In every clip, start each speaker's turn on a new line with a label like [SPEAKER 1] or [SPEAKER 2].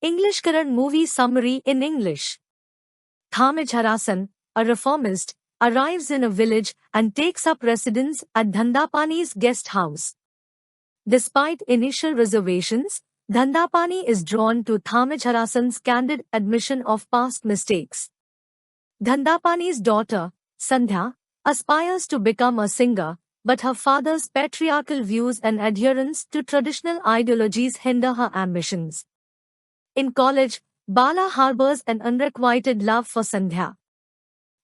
[SPEAKER 1] English current movie summary in English. Thamijharasan, a reformist, arrives in a village and takes up residence at Dhandapani's guest house. Despite initial reservations, Dhandapani is drawn to Thamijharasan's candid admission of past mistakes. Dhandapani's daughter, Sandhya, aspires to become a singer, but her father's patriarchal views and adherence to traditional ideologies hinder her ambitions. In college, Bala harbors an unrequited love for Sandhya.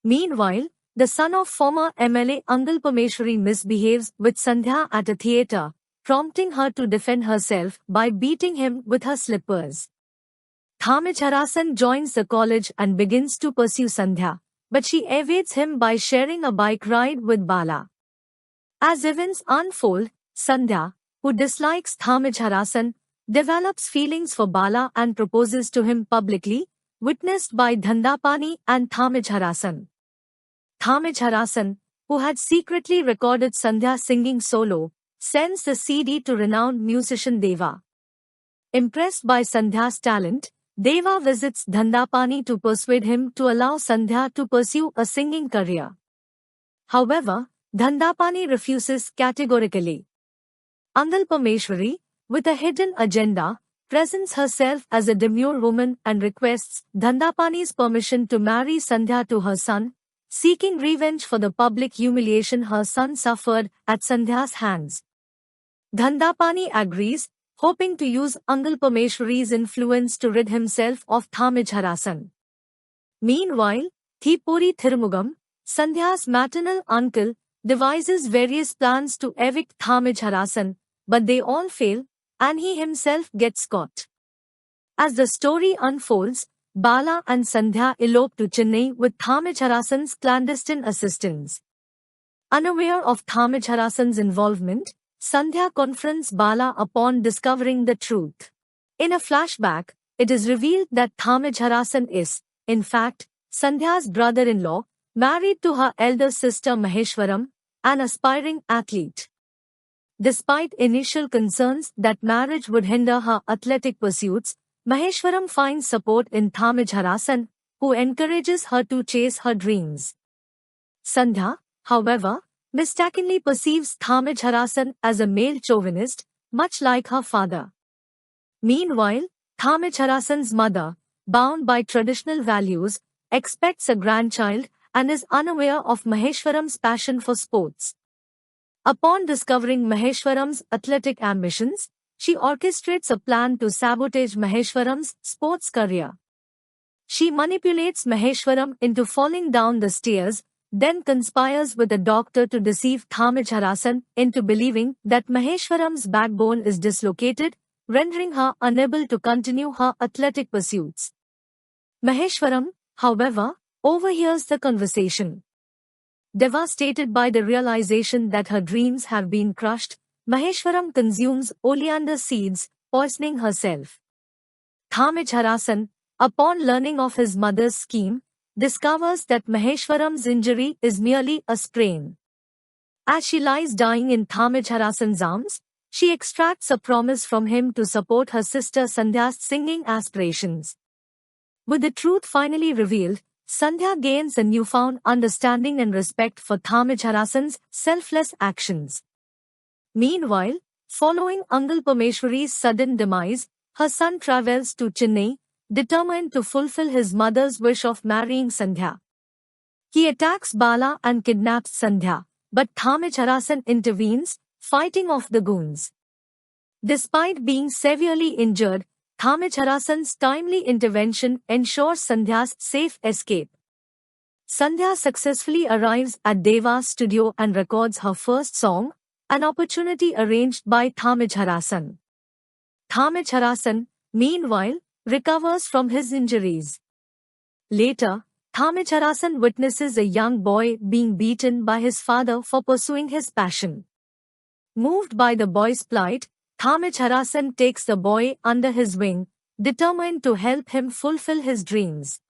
[SPEAKER 1] Meanwhile, the son of former MLA Angal Parmeshwari misbehaves with Sandhya at a theatre, prompting her to defend herself by beating him with her slippers. Thamijharasan joins the college and begins to pursue Sandhya, but she evades him by sharing a bike ride with Bala. As events unfold, Sandhya, who dislikes Thamijharasan, develops feelings for Bala and proposes to him publicly, witnessed by Dhandapani and Thamijharasan. Thamijharasan, who had secretly recorded Sandhya singing solo, sends the CD to renowned musician Deva. Impressed by Sandhya's talent, Deva visits Dhandapani to persuade him to allow Sandhya to pursue a singing career. However, Dhandapani refuses categorically. Angal Parmeshwari, with a hidden agenda, presents herself as a demure woman and requests Dhandapani's permission to marry Sandhya to her son, seeking revenge for the public humiliation her son suffered at Sandhya's hands. Dhandapani agrees, hoping to use Angal Parmeshwari's influence to rid himself of Thamijharasan. Meanwhile, Thipuri Thirumugam, Sandhya's maternal uncle, devises various plans to evict Thamijharasan, but they all fail, and he himself gets caught. As the story unfolds, Bala and Sandhya elope to Chennai with Thamijharasan's clandestine assistance. Unaware of Thamijharasan's involvement, Sandhya confronts Bala upon discovering the truth. In a flashback, it is revealed that Thamijharasan is, in fact, Sandhya's brother-in-law, married to her elder sister Maheshwaram, an aspiring athlete. Despite initial concerns that marriage would hinder her athletic pursuits, Maheshwaram finds support in Thamijharasan, who encourages her to chase her dreams. Sandhya, however, mistakenly perceives Thamijharasan as a male chauvinist, much like her father. Meanwhile, Thamijharasan's mother, bound by traditional values, expects a grandchild and is unaware of Maheshwaram's passion for sports. Upon discovering Maheshwaram's athletic ambitions, she orchestrates a plan to sabotage Maheshwaram's sports career. She manipulates Maheshwaram into falling down the stairs, then conspires with a doctor to deceive Thamijharasan into believing that Maheshwaram's backbone is dislocated, rendering her unable to continue her athletic pursuits. Maheshwaram, however, overhears the conversation. Devastated by the realization that her dreams have been crushed, Maheshwaram consumes oleander seeds, poisoning herself. Thamijharasan, upon learning of his mother's scheme, discovers that Maheshwaram's injury is merely a sprain. As she lies dying in Thamijharasan's arms, she extracts a promise from him to support her sister Sandhya's singing aspirations. With the truth finally revealed, Sandhya gains a newfound understanding and respect for Thamijharasan's selfless actions. Meanwhile, following Angal Parmeshwari's sudden demise, her son travels to Chennai, determined to fulfill his mother's wish of marrying Sandhya. He attacks Bala and kidnaps Sandhya, but Thamijharasan intervenes, fighting off the goons. Despite being severely injured, Thamijharasan's timely intervention ensures Sandhya's safe escape. Sandhya successfully arrives at Deva's studio and records her first song, an opportunity arranged by Thamijharasan. Thamijharasan, meanwhile, recovers from his injuries. Later, Thamijharasan witnesses a young boy being beaten by his father for pursuing his passion. Moved by the boy's plight, Thamijharasan takes the boy under his wing, determined to help him fulfill his dreams.